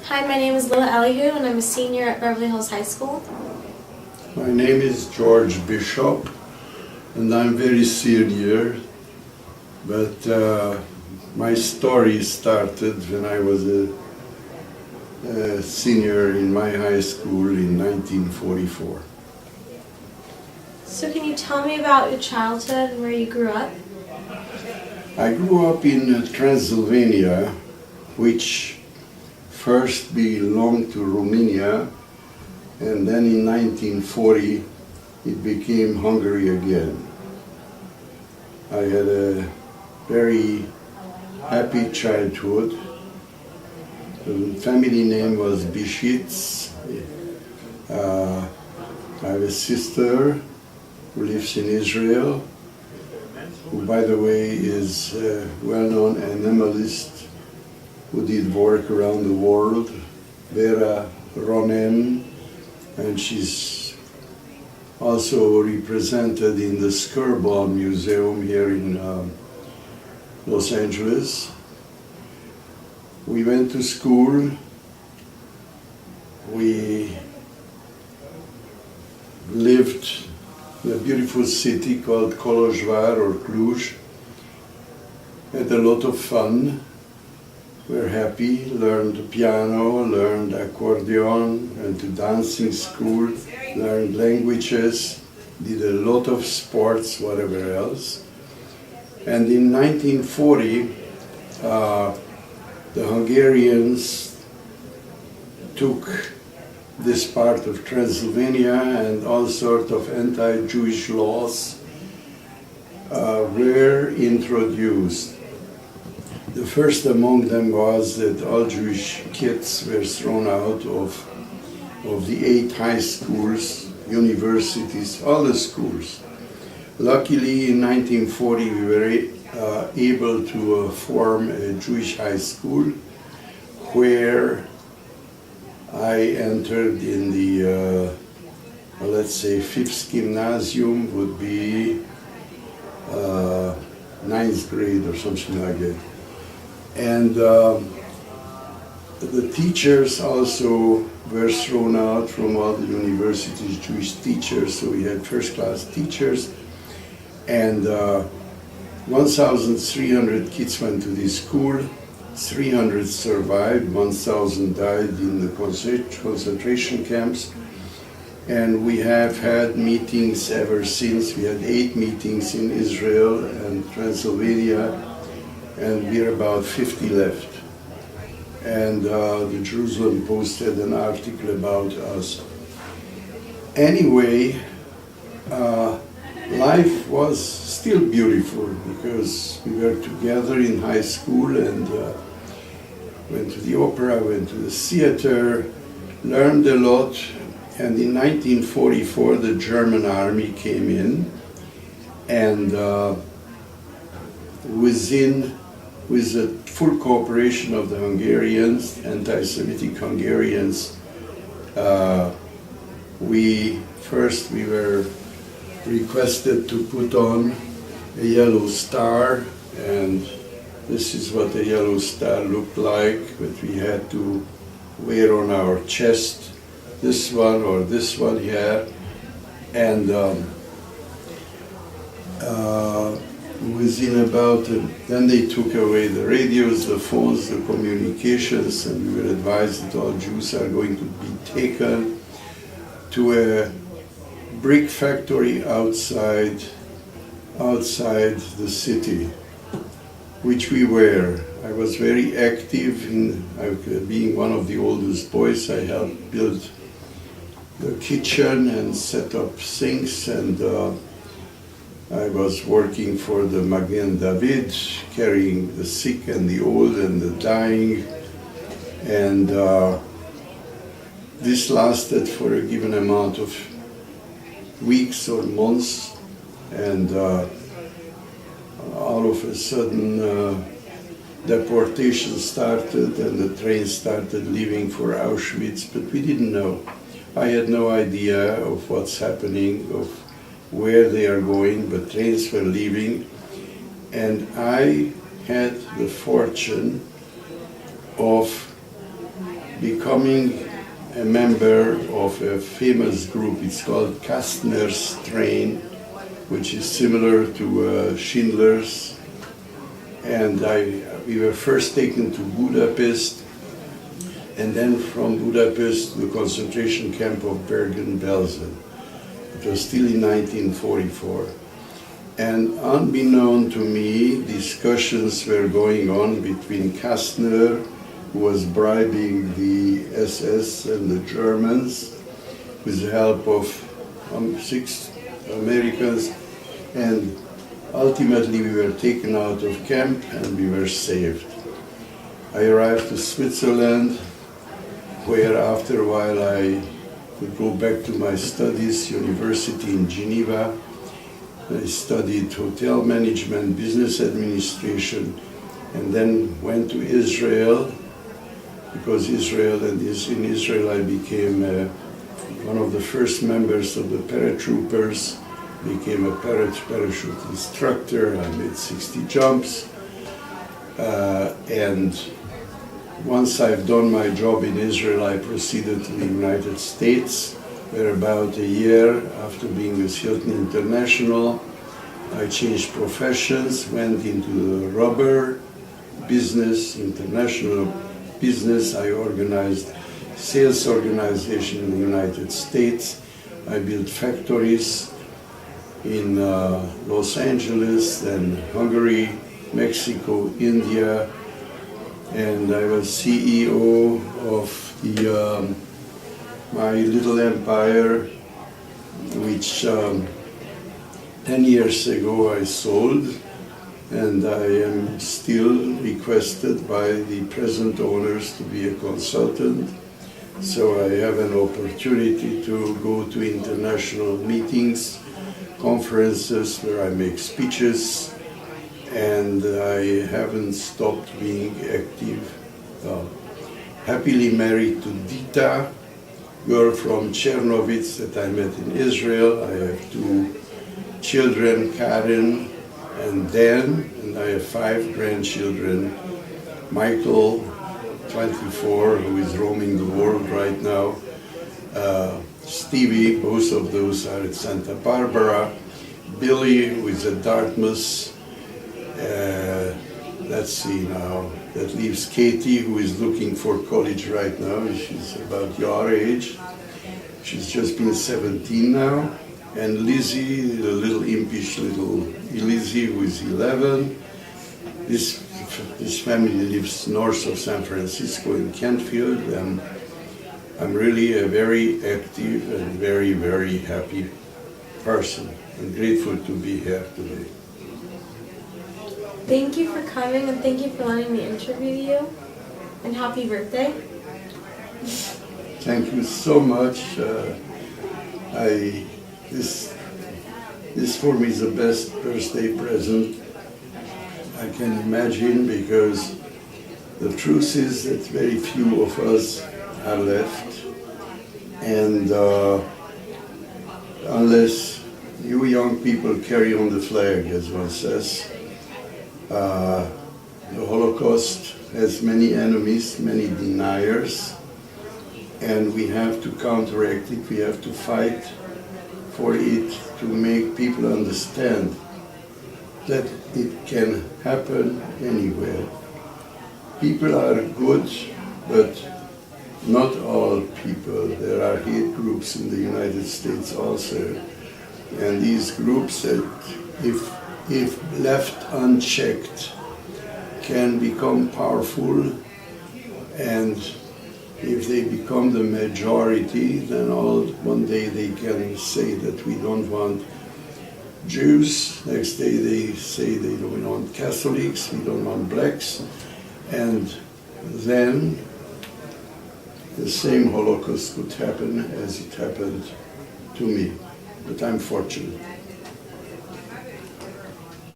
Hi, my name is Lila Elihu and I'm a senior at Beverly Hills High School. My name is George Bishop and I'm very senior, but my story started when I was a senior in my high school in 1944. So can you tell me about your childhood and where you grew up? I grew up in Transylvania, which first belonged to Romania, and then in 1940 it became Hungary again. I had a very happy childhood. The family name was Bishitz. I have a sister who lives in Israel, who, by the way, is a well-known animalist who did work around the world, Vera Ronen, and she's also represented in the Skirball Museum here in Los Angeles. We went to school. We lived in a beautiful city called Kolozsvár or Cluj. Had a lot of fun. We're happy, learned piano, learned accordion, went to dancing school, learned languages, did a lot of sports, whatever else. And in 1940, the Hungarians took this part of Transylvania, and all sorts of anti-Jewish laws were introduced. The first among them was that all Jewish kids were thrown out of the 8 high schools, universities, all the schools. Luckily, in 1940, we were able to form a Jewish high school where I entered in the, let's say, 5th gymnasium would be 9th grade or something like that. And the teachers also were thrown out from all the universities, Jewish teachers, so we had first-class teachers. And 1,300 kids went to this school, 300 survived, 1,000 died in the concentration camps. And we have had meetings ever since. We had 8 meetings in Israel and Transylvania, and we're about 50 left. And the Jerusalem Post had an article about us. Anyway, life was still beautiful because we were together in high school and went to the opera, went to the theater, learned a lot. And in 1944, the German army came in, and with the full cooperation of the Hungarians, anti-Semitic Hungarians, we were requested to put on a yellow star, and this is what a yellow star looked like, that we had to wear on our chest, this one or this one here, and within about, then they took away the radios, the phones, the communications, and we were advised that all Jews are going to be taken to a brick factory outside the city, which we were. I was very active in, being one of the oldest boys. I helped build the kitchen and set up sinks, and I was working for the Magen David, carrying the sick and the old and the dying, and this lasted for a given amount of weeks or months, and all of a sudden deportation started and the train started leaving for Auschwitz, but we didn't know. I had no idea of what's happening, of where they are going, but trains were leaving, and I had the fortune of becoming a member of a famous group. It's called Kastner's Train, which is similar to Schindler's. And we were first taken to Budapest, and then from Budapest to the concentration camp of Bergen-Belsen. It was still in 1944. And unbeknown to me, discussions were going on between Kastner, who was bribing the SS and the Germans with the help of 6 Americans, and ultimately we were taken out of camp and we were saved. I arrived to Switzerland, where after a while I could go back to my studies, university in Geneva. I studied hotel management, business administration, and then went to Israel, because in Israel I became one of the first members of the paratroopers, became a parachute instructor. I made 60 jumps, and once I've done my job in Israel, I proceeded to the United States, where about a year after being with Hilton International, I changed professions, went into the rubber business, international business. I organized sales organization in the United States. I built factories in Los Angeles, then Hungary, Mexico, India, and I was CEO of my little empire, which 10 years ago I sold, and I am still requested by the present owners to be a consultant. So I have an opportunity to go to international meetings, conferences where I make speeches, and I haven't stopped being active. Happily married to Dita, girl from Chernovitz that I met in Israel. I have 2 children, Karen and Dan, and I have 5 grandchildren. Michael, 24, who is roaming the world right now. Stevie, both of those are at Santa Barbara. Billy, who is at Dartmouth. Let's see now, that leaves Katie, who is looking for college right now. She's about your age. She's just been 17 now. And Lizzie, the little impish little Lizzie, who is 11. This family lives north of San Francisco in Kentfield, and I'm really a very active and very, very happy person. I'm grateful to be here today. Thank you for coming, and thank you for letting me interview you. And happy birthday. Thank you so much. This for me is the best birthday present I can imagine, because the truth is that very few of us are left, and unless you young people carry on the flag, as one says, the Holocaust has many enemies, many deniers, and we have to counteract it. We have to fight for it to make people understand that it can happen anywhere. People are good, but not all people. There are hate groups in the United States also, and these groups that, if left unchecked, can become powerful, and if they become the majority, then one day they can say that we don't want Jews, next day they say they don't want Catholics, we don't want blacks, and then the same Holocaust could happen as it happened to me. But I'm fortunate.